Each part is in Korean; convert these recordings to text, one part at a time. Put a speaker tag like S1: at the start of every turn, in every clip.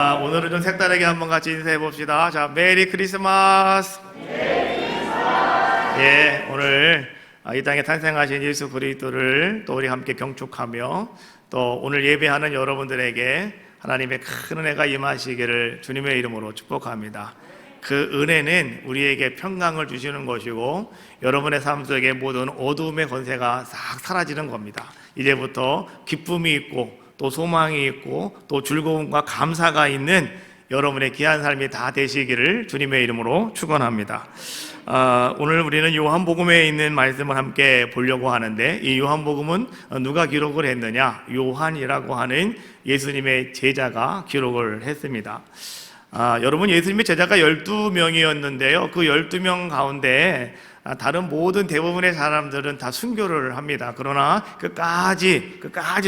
S1: 오늘은 좀 색다르게 한번 같이 인사해 봅시다. 자, 메리 크리스마스. 예, 오늘 이 땅에 탄생하신 예수 그리스도를 또 우리 함께 경축하며 또 오늘 예배하는 여러분들에게 하나님의 큰 은혜가 임하시기를 주님의 이름으로 축복합니다. 그 은혜는 우리에게 평강을 주시는 것이고 여러분의 삶 속에 모든 어두움의 권세가 싹 사라지는 겁니다. 이제부터 기쁨이 있고 또 소망이 있고 또 즐거움과 감사가 있는 여러분의 귀한 삶이 다 되시기를 주님의 이름으로 축원합니다. 오늘 우리는 요한복음에 있는 말씀을 함께 보려고 하는데, 이 요한복음은 누가 기록을 했느냐? 요한이라고 하는 예수님의 제자가 기록을 했습니다. 여러분, 예수님의 제자가 12명이었는데요 그 12명 가운데 다른 모든 대부분의 사람들은 다 순교를 합니다. 그러나 끝까지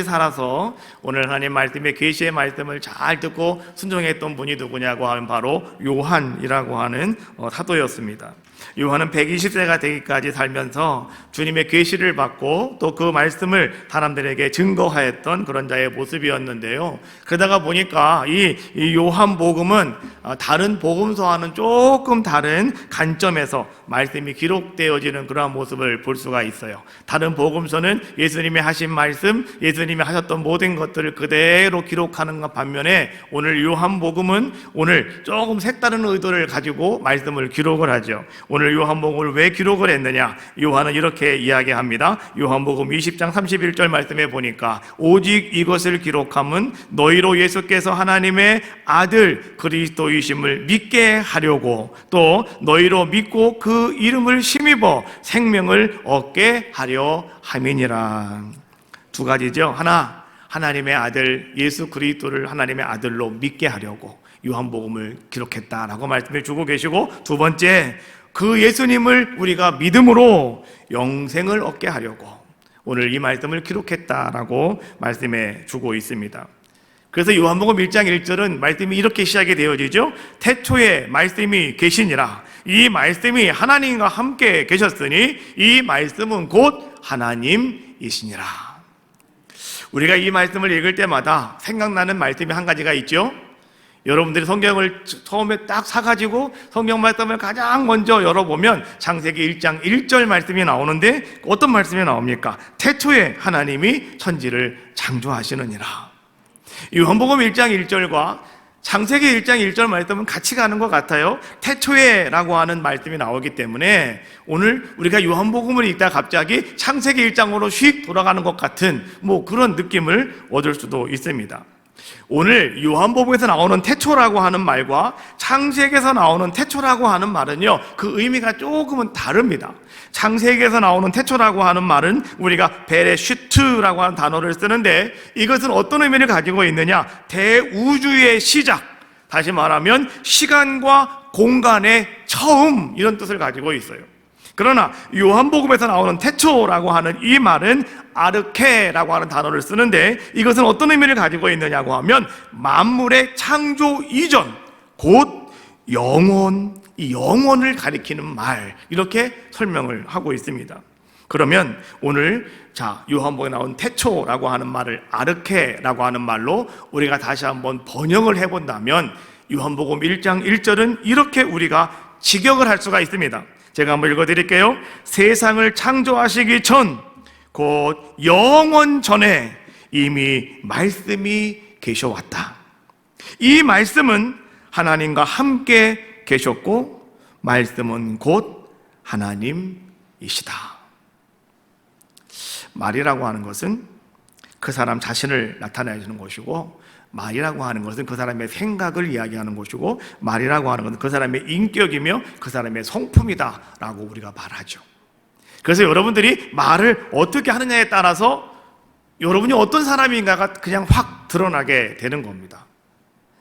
S1: 살아서 오늘 하나님 말씀의 계시의 말씀을 잘 듣고 순종했던 분이 누구냐고 하면 바로 요한이라고 하는 사도였습니다. 요한은 120세가 되기까지 살면서 주님의 계시를 받고 또 그 말씀을 사람들에게 증거하였던 그런 자의 모습이었는데요. 그러다가 보니까 이 요한복음은 다른 복음서와는 조금 다른 관점에서 말씀이 기록되어지는 그러한 모습을 볼 수가 있어요. 다른 복음서는 예수님이 하신 말씀, 예수님이 하셨던 모든 것들을 그대로 기록하는 것 반면에 오늘 요한복음은 오늘 조금 색다른 의도를 가지고 말씀을 기록을 하죠. 오늘 요한복음을 왜 기록을 했느냐? 요한은 이렇게 이야기합니다. 요한복음 20장 31절 말씀에 보니까 오직 이것을 기록함은 너희로 예수께서 하나님의 아들 그리스도이심을 믿게 하려고 또 너희로 믿고 그 이름을 힘입어 생명을 얻게 하려 함이니라. 두 가지죠. 하나, 하나님의 아들 예수 그리스도를 하나님의 아들로 믿게 하려고 요한복음을 기록했다라고 말씀해 주고 계시고, 두 번째, 그 예수님을 우리가 믿음으로 영생을 얻게 하려고 오늘 이 말씀을 기록했다라고 말씀해 주고 있습니다. 그래서 요한복음 1장 1절은 말씀이 이렇게 시작이 되어지죠. 태초에 말씀이 계시니라. 이 말씀이 하나님과 함께 계셨으니 이 말씀은 곧 하나님이시니라. 우리가 이 말씀을 읽을 때마다 생각나는 말씀이 한 가지가 있죠. 여러분들이 성경을 처음에 딱 사가지고 성경 말씀을 가장 먼저 열어보면 창세기 1장 1절 말씀이 나오는데 어떤 말씀이 나옵니까? 태초에 하나님이 천지를 창조하시느니라. 요한복음 1장 1절과 창세기 1장 1절 말씀은 같이 가는 것 같아요. 태초에 라고 하는 말씀이 나오기 때문에 오늘 우리가 요한복음을 읽다가 갑자기 창세기 1장으로 휙 돌아가는 것 같은 그런 느낌을 얻을 수도 있습니다. 오늘 요한복음에서 나오는 태초라고 하는 말과 창세기에서 나오는 태초라고 하는 말은요, 그 의미가 조금은 다릅니다. 창세기에서 나오는 태초라고 하는 말은 우리가 베레슈트라고 하는 단어를 쓰는데, 이것은 어떤 의미를 가지고 있느냐? 대우주의 시작, 다시 말하면 시간과 공간의 처음, 이런 뜻을 가지고 있어요. 그러나 요한복음에서 나오는 태초라고 하는 이 말은 아르케라고 하는 단어를 쓰는데, 이것은 어떤 의미를 가지고 있느냐고 하면 만물의 창조 이전, 곧 영원, 이 영원을 가리키는 말, 이렇게 설명을 하고 있습니다. 그러면 오늘 요한복음에 나온 태초라고 하는 말을 아르케라고 하는 말로 우리가 다시 한번 번역을 해본다면 요한복음 1장 1절은 이렇게 우리가 직역을 할 수가 있습니다. 제가 한번 읽어드릴게요. 세상을 창조하시기 전, 곧 영원 전에 이미 말씀이 계셔왔다. 이 말씀은 하나님과 함께 계셨고 말씀은 곧 하나님이시다. 말이라고 하는 것은 그 사람 자신을 나타내주는 것이고, 말이라고 하는 것은 그 사람의 생각을 이야기하는 것이고, 말이라고 하는 것은 그 사람의 인격이며 그 사람의 성품이다 라고 우리가 말하죠. 그래서 여러분들이 말을 어떻게 하느냐에 따라서 여러분이 어떤 사람인가가 그냥 확 드러나게 되는 겁니다.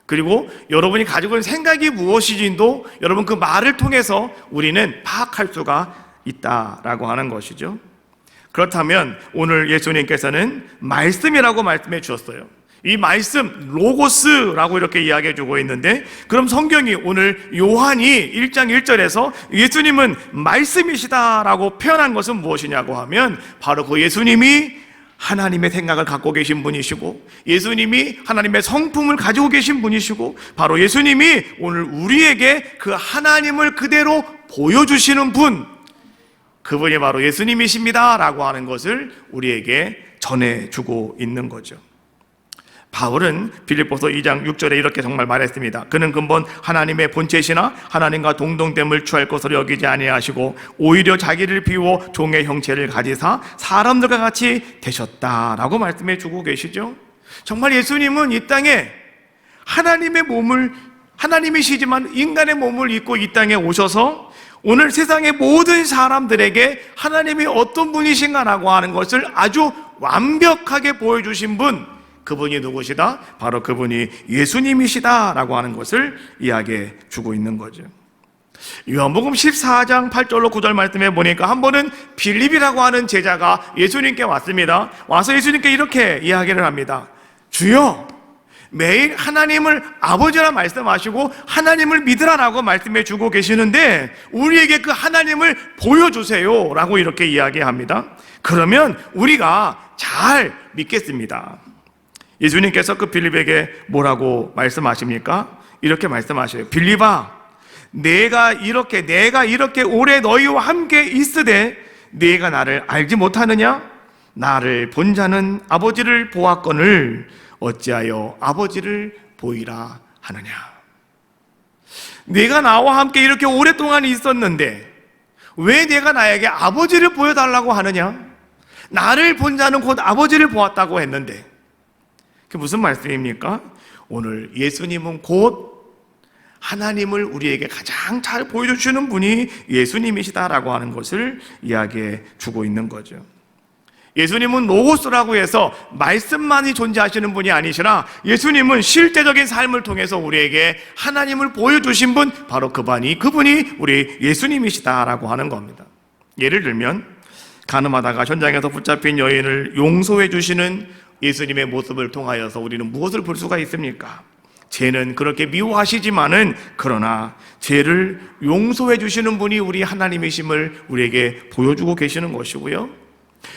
S1: 그리고 여러분이 가지고 있는 생각이 무엇인지도 여러분 그 말을 통해서 우리는 파악할 수가 있다라고 하는 것이죠. 그렇다면 오늘 예수님께서는 말씀이라고 말씀해 주셨어요. 이 말씀, 로고스라고 이렇게 이야기해 주고 있는데, 그럼 성경이 오늘 요한이 1장 1절에서 예수님은 말씀이시다라고 표현한 것은 무엇이냐고 하면 바로 그 예수님이 하나님의 생각을 갖고 계신 분이시고 예수님이 하나님의 성품을 가지고 계신 분이시고 바로 예수님이 오늘 우리에게 그 하나님을 그대로 보여주시는 분, 그분이 바로 예수님이십니다 라고 하는 것을 우리에게 전해주고 있는 거죠. 바울은 빌립보서 2장 6절에 이렇게 정말 말했습니다. 그는 근본 하나님의 본체시나 하나님과 동등됨을 취할 것으로 여기지 아니하시고 오히려 자기를 비워 종의 형체를 가지사 사람들과 같이 되셨다라고 말씀해 주고 계시죠. 정말 예수님은 이 땅에 하나님의 몸을, 하나님이시지만 인간의 몸을 입고 이 땅에 오셔서 오늘 세상의 모든 사람들에게 하나님이 어떤 분이신가라고 하는 것을 아주 완벽하게 보여주신 분, 그분이 누구시다? 바로 그분이 예수님이시다라고 하는 것을 이야기해 주고 있는 거죠. 요한복음 14장 8절로 9절 말씀해 보니까 한 번은 빌립이라고 하는 제자가 예수님께 왔습니다. 와서 예수님께 이렇게 이야기를 합니다. 주여, 매일 하나님을 아버지라 말씀하시고 하나님을 믿으라라고 말씀해 주고 계시는데 우리에게 그 하나님을 보여주세요 라고 이렇게 이야기합니다. 그러면 우리가 잘 믿겠습니다. 예수님께서 그 빌립에게 뭐라고 말씀하십니까? 이렇게 말씀하셔요. 빌립아, 내가 이렇게 오래 너희와 함께 있으되 네가 나를 알지 못하느냐? 나를 본 자는 아버지를 보았거늘 어찌하여 아버지를 보이라 하느냐? 네가 나와 함께 이렇게 오랫동안 있었는데 왜 네가 나에게 아버지를 보여달라고 하느냐? 나를 본 자는 곧 아버지를 보았다고 했는데 그게 무슨 말씀입니까? 오늘 예수님은 곧 하나님을 우리에게 가장 잘 보여주시는 분이 예수님이시다라고 하는 것을 이야기해 주고 있는 거죠. 예수님은 로고스라고 해서 말씀만이 존재하시는 분이 아니시라 예수님은 실제적인 삶을 통해서 우리에게 하나님을 보여주신 분, 바로 그분이 우리 예수님이시다라고 하는 겁니다. 예를 들면 가늠하다가 현장에서 붙잡힌 여인을 용서해 주시는 예수님의 모습을 통하여서 우리는 무엇을 볼 수가 있습니까? 죄는 그렇게 미워하시지만은 그러나 죄를 용서해 주시는 분이 우리 하나님이심을 우리에게 보여주고 계시는 것이고요.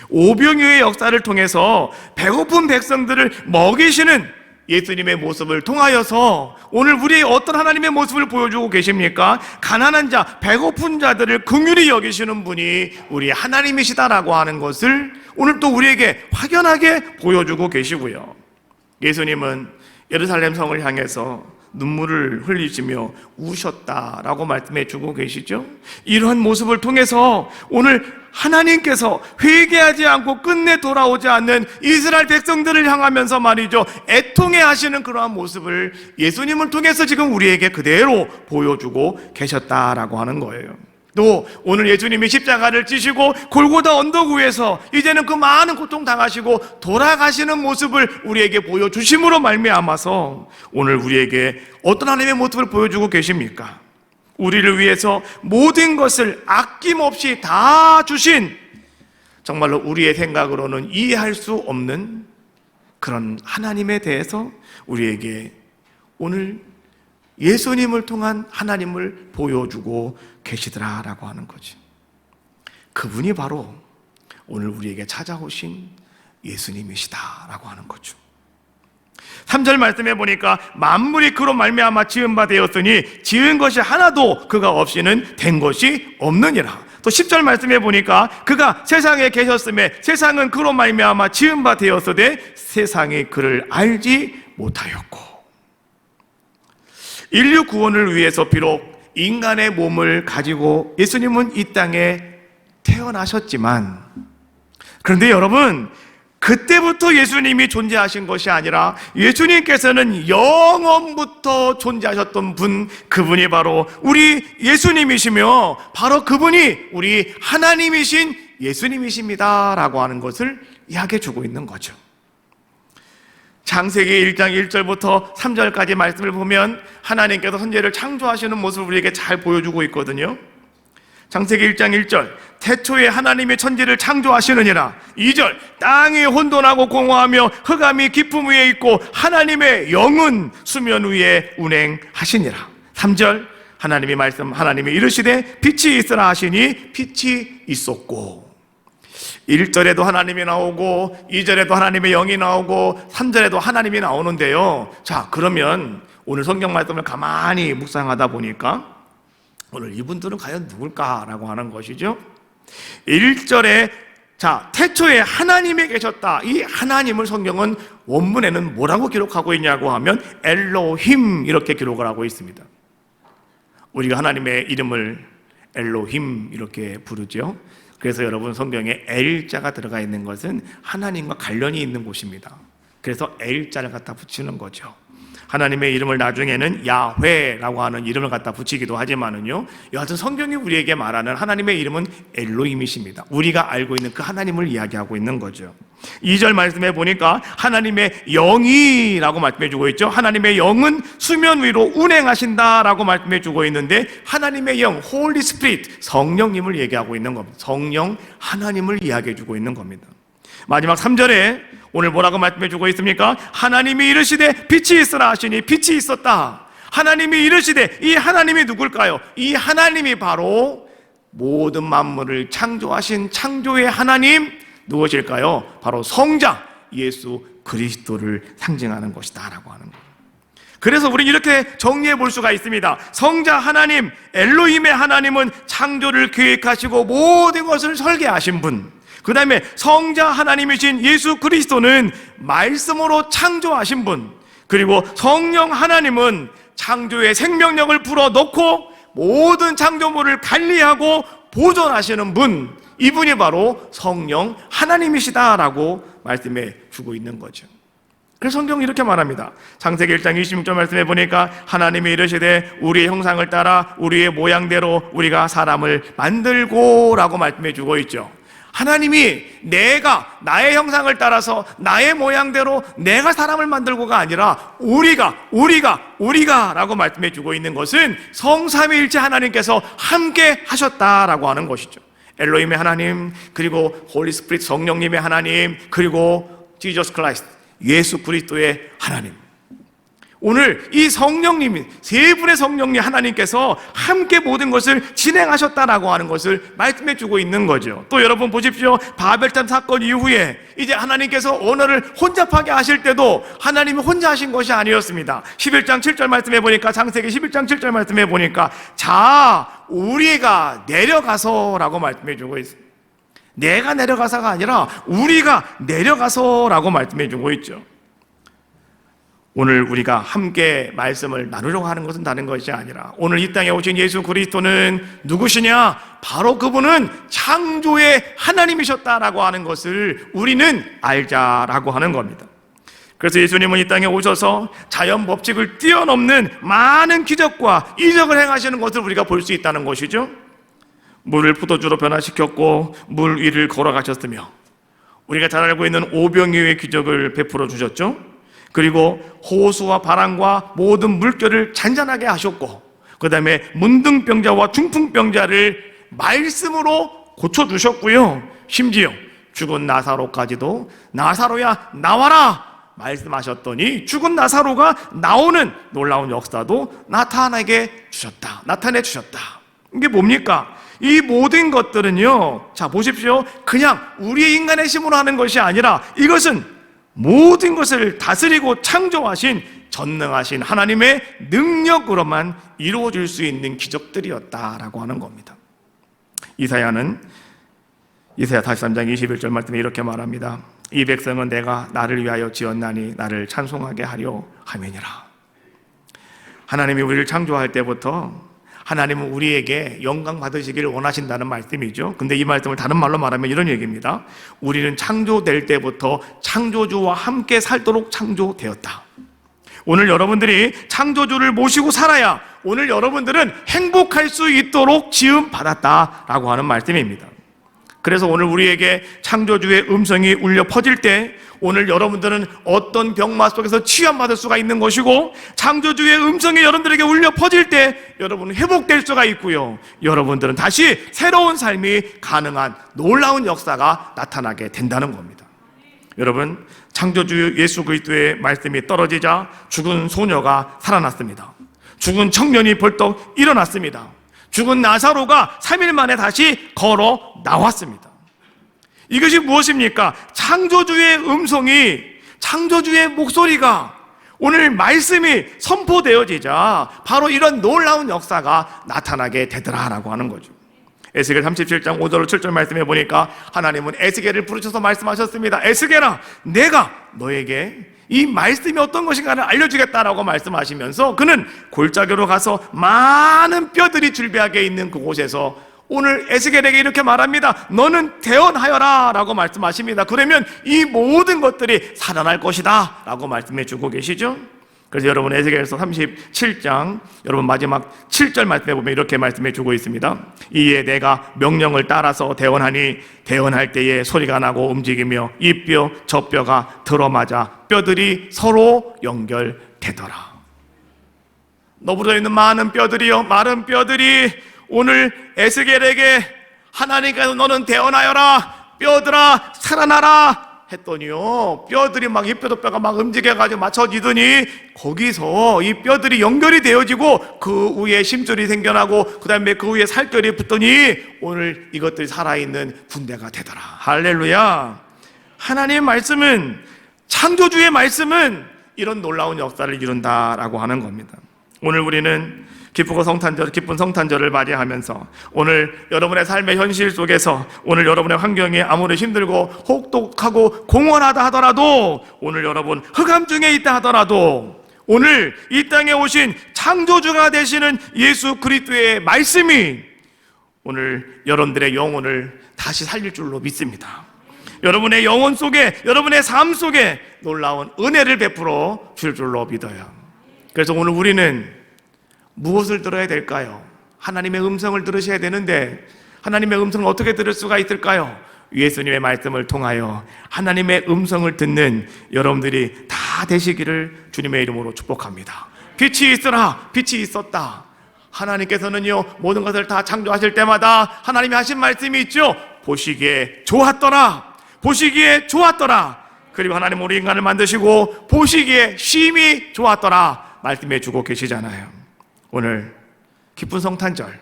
S1: 오병이어의 역사를 통해서 배고픈 백성들을 먹이시는 예수님의 모습을 통하여서 오늘 우리의 어떤 하나님의 모습을 보여주고 계십니까? 가난한 자, 배고픈 자들을 긍휼히 여기시는 분이 우리 하나님이시다라고 하는 것을 오늘 또 우리에게 확연하게 보여주고 계시고요. 예수님은 예루살렘 성을 향해서 눈물을 흘리시며 우셨다라고 말씀해 주고 계시죠. 이러한 모습을 통해서 오늘 하나님께서 회개하지 않고 끝내 돌아오지 않는 이스라엘 백성들을 향하면서 말이죠, 애통해 하시는 그러한 모습을 예수님을 통해서 지금 우리에게 그대로 보여주고 계셨다라고 하는 거예요. 또 오늘 예수님이 십자가를 지시고 골고다 언덕 위에서 이제는 그 많은 고통 당하시고 돌아가시는 모습을 우리에게 보여주심으로 말미암아서 오늘 우리에게 어떤 하나님의 모습을 보여주고 계십니까? 우리를 위해서 모든 것을 아낌없이 다 주신, 정말로 우리의 생각으로는 이해할 수 없는 그런 하나님에 대해서 우리에게 오늘 예수님을 통한 하나님을 보여주고 계시더라라고 하는 거지. 그분이 바로 오늘 우리에게 찾아오신 예수님이시다라고 하는 거죠. 3절 말씀해 보니까 만물이 그로 말미암아 지은 바 되었으니 지은 것이 하나도 그가 없이는 된 것이 없느니라. 또 10절 말씀해 보니까 그가 세상에 계셨음에 세상은 그로 말미암아 지은 바 되었으되 세상이 그를 알지 못하였고. 인류 구원을 위해서 비록 인간의 몸을 가지고 예수님은 이 땅에 태어나셨지만, 그런데 여러분, 그때부터 예수님이 존재하신 것이 아니라 예수님께서는 영원부터 존재하셨던 분, 그분이 바로 우리 예수님이시며 바로 그분이 우리 하나님이신 예수님이십니다 라고 하는 것을 이야기해 주고 있는 거죠. 창세기 1장 1절부터 3절까지 말씀을 보면 하나님께서 천지를 창조하시는 모습을 우리에게 잘 보여주고 있거든요. 창세기 1장 1절, 태초에 하나님이 천지를 창조하시느니라. 2절, 땅이 혼돈하고 공허하며 흑암이 깊음 위에 있고 하나님의 영은 수면 위에 운행하시니라. 3절, 하나님이 이르시되 빛이 있으라 하시니 빛이 있었고. 1절에도 하나님이 나오고 2절에도 하나님의 영이 나오고 3절에도 하나님이 나오는데요. 자, 그러면 오늘 성경 말씀을 가만히 묵상하다 보니까 오늘 이분들은 과연 누굴까라고 하는 것이죠. 1절에 자, 태초에 하나님이 계셨다. 이 하나님을 성경은 원문에는 뭐라고 기록하고 있냐고 하면 엘로힘 이렇게 기록을 하고 있습니다. 우리가 하나님의 이름을 엘로힘 이렇게 부르죠. 그래서 여러분 성경에 엘자가 들어가 있는 것은 하나님과 관련이 있는 곳입니다. 그래서 엘자를 갖다 붙이는 거죠. 하나님의 이름을 나중에는 야훼라고 하는 이름을 갖다 붙이기도 하지만은요, 여하튼 성경이 우리에게 말하는 하나님의 이름은 엘로힘이십니다. 우리가 알고 있는 그 하나님을 이야기하고 있는 거죠. 2절 말씀해 보니까 하나님의 영이라고 말씀해 주고 있죠. 하나님의 영은 수면 위로 운행하신다라고 말씀해 주고 있는데, 하나님의 영, 홀리 스피릿, 성령님을 얘기하고 있는 겁니다. 성령 하나님을 이야기해 주고 있는 겁니다. 마지막 3절에 오늘 뭐라고 말씀해 주고 있습니까? 하나님이 이르시되 빛이 있으라 하시니 빛이 있었다. 하나님이 이르시되, 이 하나님이 누굴까요? 이 하나님이 바로 모든 만물을 창조하신 창조의 하나님, 누구실까요? 바로 성자 예수 그리스도를 상징하는 것이다 라고 하는 거예요. 그래서 우리는 이렇게 정리해 볼 수가 있습니다. 성자 하나님, 엘로힘의 하나님은 창조를 계획하시고 모든 것을 설계하신 분, 그 다음에 성자 하나님이신 예수 그리스도는 말씀으로 창조하신 분, 그리고 성령 하나님은 창조의 생명력을 불어넣고 모든 창조물을 관리하고 보존하시는 분, 이분이 바로 성령 하나님이시다라고 말씀해 주고 있는 거죠. 그래서 성경이 이렇게 말합니다. 창세기 1장 26절 말씀해 보니까 하나님이 이르시되 우리의 형상을 따라 우리의 모양대로 우리가 사람을 만들고 라고 말씀해 주고 있죠. 하나님이 내가 나의 형상을 따라서 나의 모양대로 내가 사람을 만들고가 아니라 우리가 라고 말씀해 주고 있는 것은 성삼위일체 하나님께서 함께 하셨다라고 하는 것이죠. 엘로힘의 하나님, 그리고 홀리 스피릿 성령님의 하나님, 그리고 지저스 크라이스트 예수 그리스도의 하나님. 오늘 이 성령님, 세 분의 성령님 하나님께서 함께 모든 것을 진행하셨다라고 하는 것을 말씀해 주고 있는 거죠. 또 여러분 보십시오. 바벨탑 사건 이후에 이제 하나님께서 언어를 혼잡하게 하실 때도 하나님이 혼자 하신 것이 아니었습니다. 11장 7절 말씀해 보니까, 창세기 11장 7절 말씀해 보니까 자, 우리가 내려가서 라고 말씀해 주고 있습니다. 내가 내려가서가 아니라 우리가 내려가서 라고 말씀해 주고 있죠. 오늘 우리가 함께 말씀을 나누려고 하는 것은 다른 것이 아니라, 오늘 이 땅에 오신 예수 그리스도는 누구시냐? 바로 그분은 창조의 하나님이셨다라고 하는 것을 우리는 알자라고 하는 겁니다. 그래서 예수님은 이 땅에 오셔서 자연 법칙을 뛰어넘는 많은 기적과 이적을 행하시는 것을 우리가 볼 수 있다는 것이죠. 물을 포도주로 변화시켰고 물 위를 걸어가셨으며, 우리가 잘 알고 있는 오병이어의 기적을 베풀어 주셨죠. 그리고 호수와 바람과 모든 물결을 잔잔하게 하셨고, 그 다음에 문둥병자와 중풍병자를 말씀으로 고쳐주셨고요. 심지어 죽은 나사로까지도 나사로야 나와라 말씀하셨더니 죽은 나사로가 나오는 놀라운 역사도 나타내 주셨다. 이게 뭡니까? 이 모든 것들은요, 자 보십시오. 그냥 우리의 인간의 힘으로 하는 것이 아니라 이것은 모든 것을 다스리고 창조하신 전능하신 하나님의 능력으로만 이루어질 수 있는 기적들이었다라고 하는 겁니다. 이사야 43장 21절 말씀에 이렇게 말합니다. 이 백성은 내가 나를 위하여 지었나니 나를 찬송하게 하려 함이니라. 하나님이 우리를 창조할 때부터 하나님은 우리에게 영광 받으시기를 원하신다는 말씀이죠. 근데 이 말씀을 다른 말로 말하면 이런 얘기입니다. 우리는 창조될 때부터 창조주와 함께 살도록 창조되었다. 오늘 여러분들이 창조주를 모시고 살아야 오늘 여러분들은 행복할 수 있도록 지음 받았다라고 하는 말씀입니다. 그래서 오늘 우리에게 창조주의 음성이 울려 퍼질 때 오늘 여러분들은 어떤 병마 속에서 치유받을 수가 있는 것이고, 창조주의 음성이 여러분들에게 울려 퍼질 때 여러분은 회복될 수가 있고요, 여러분들은 다시 새로운 삶이 가능한 놀라운 역사가 나타나게 된다는 겁니다. 여러분, 창조주 예수 그리스도의 말씀이 떨어지자 죽은 소녀가 살아났습니다. 죽은 청년이 벌떡 일어났습니다. 죽은 나사로가 3일 만에 다시 걸어 나왔습니다. 이것이 무엇입니까? 창조주의 음성이, 창조주의 목소리가 오늘 말씀이 선포되어지자 바로 이런 놀라운 역사가 나타나게 되더라라고 하는 거죠. 에스겔 37장 5절 7절 말씀해 보니까 하나님은 에스겔을 부르셔서 말씀하셨습니다. 에스겔아, 내가 너에게 이 말씀이 어떤 것인가를 알려주겠다라고 말씀하시면서 그는 골짜기로 가서 많은 뼈들이 줄비하게 있는 그곳에서 오늘 에스겔에게 이렇게 말합니다. 너는 대언하여라 라고 말씀하십니다. 그러면 이 모든 것들이 살아날 것이다 라고 말씀해 주고 계시죠. 그래서 여러분 에스겔서 37장 여러분 마지막 7절 말씀해 보면 이렇게 말씀해 주고 있습니다. 이에 내가 명령을 따라서 대언하니 대언할 때에 소리가 나고 움직이며 이 뼈 저 뼈가 들어맞아 뼈들이 서로 연결되더라. 너부러져 있는 많은 뼈들이요, 마른 뼈들이 오늘 에스겔에게 하나님께서 너는 대언하여라, 뼈들아 살아나라 했더니요, 뼈들이 막 이 뼈도 뼈가 막 움직여가지고 맞춰지더니 거기서 이 뼈들이 연결이 되어지고 그 위에 심줄이 생겨나고 그 다음에 그 위에 살결이 붙더니 오늘 이것들이 살아있는 군대가 되더라. 할렐루야. 하나님의 말씀은, 창조주의 말씀은 이런 놀라운 역사를 이룬다라고 하는 겁니다. 오늘 우리는 기쁜 성탄절을 맞이하면서 오늘 여러분의 삶의 현실 속에서 오늘 여러분의 환경이 아무리 힘들고 혹독하고 공허하다 하더라도 오늘 여러분 흑암 중에 있다 하더라도 오늘 이 땅에 오신 창조주가 되시는 예수 그리스도의 말씀이 오늘 여러분들의 영혼을 다시 살릴 줄로 믿습니다. 여러분의 영혼 속에, 여러분의 삶 속에 놀라운 은혜를 베풀어 줄 줄로 믿어요. 그래서 오늘 우리는 무엇을 들어야 될까요? 하나님의 음성을 들으셔야 되는데 하나님의 음성을 어떻게 들을 수가 있을까요? 예수님의 말씀을 통하여 하나님의 음성을 듣는 여러분들이 다 되시기를 주님의 이름으로 축복합니다. 빛이 있으라, 빛이 있었다. 하나님께서는요 모든 것을 다 창조하실 때마다 하나님이 하신 말씀이 있죠. 보시기에 좋았더라, 보시기에 좋았더라. 그리고 하나님 우리 인간을 만드시고 보시기에 심히 좋았더라 말씀해 주고 계시잖아요. 오늘 기쁜 성탄절,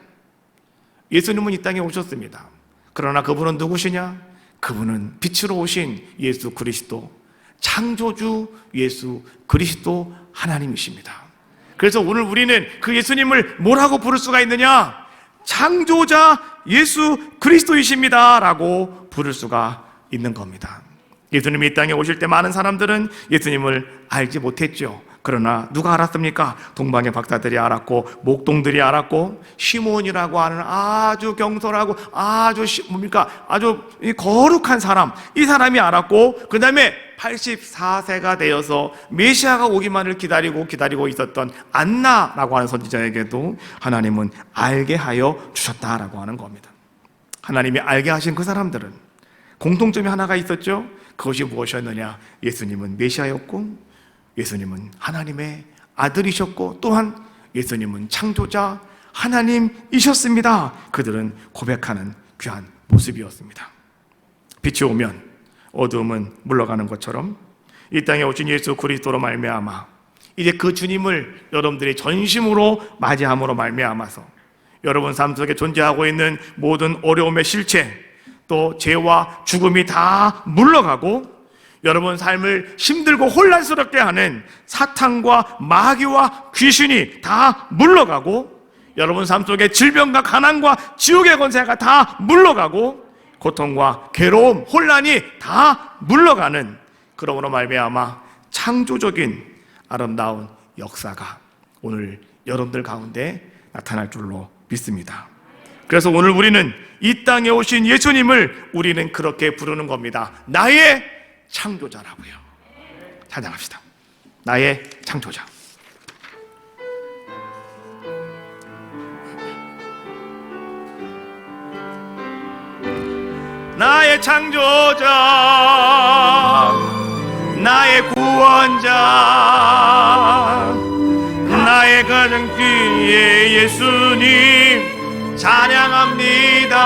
S1: 예수님은 이 땅에 오셨습니다. 그러나 그분은 누구시냐? 그분은 빛으로 오신 예수 그리스도, 창조주 예수 그리스도 하나님이십니다. 그래서 오늘 우리는 그 예수님을 뭐라고 부를 수가 있느냐? 창조자 예수 그리스도이십니다 라고 부를 수가 있는 겁니다. 예수님이 이 땅에 오실 때 많은 사람들은 예수님을 알지 못했죠. 그러나 누가 알았습니까? 동방의 박사들이 알았고 목동들이 알았고 시몬이라고 하는 아주 경솔하고 아주 거룩한 사람, 이 사람이 알았고 그 다음에 84세가 되어서 메시아가 오기만을 기다리고 있었던 안나라고 하는 선지자에게도 하나님은 알게 하여 주셨다라고 하는 겁니다. 하나님이 알게 하신 그 사람들은 공통점이 하나가 있었죠. 그것이 무엇이었느냐? 예수님은 메시아였고 예수님은 하나님의 아들이셨고 또한 예수님은 창조자 하나님이셨습니다. 그들은 고백하는 귀한 모습이었습니다. 빛이 오면 어두움은 물러가는 것처럼 이 땅에 오신 예수 그리스도로 말미암아 이제 그 주님을 여러분들이 전심으로 맞이함으로 말미암아서 여러분 삶 속에 존재하고 있는 모든 어려움의 실체, 또 죄와 죽음이 다 물러가고 여러분 삶을 힘들고 혼란스럽게 하는 사탄과 마귀와 귀신이 다 물러가고 여러분 삶 속에 질병과 가난과 지옥의 권세가 다 물러가고 고통과 괴로움, 혼란이 다 물러가는, 그러므로 말미암아 창조적인 아름다운 역사가 오늘 여러분들 가운데 나타날 줄로 믿습니다. 그래서 오늘 우리는 이 땅에 오신 예수님을 우리는 그렇게 부르는 겁니다. 나의 창조자라고요. 찬양합시다. 나의 창조자. 나의 창조자, 나의 구원자, 나의 가정주의 예수님 찬양합니다.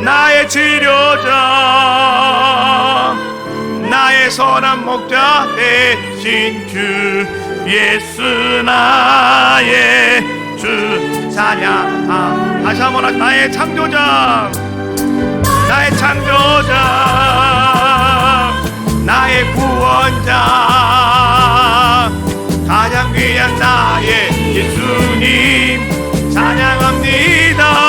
S1: 나의 치료자, 나의 선한 목자 되신 주 예수 나의 주 찬양. 다시 한번 나의 창조자, 나의 창조자, 나의 구원자, 가장 귀한 나의 예수님 찬양합니다.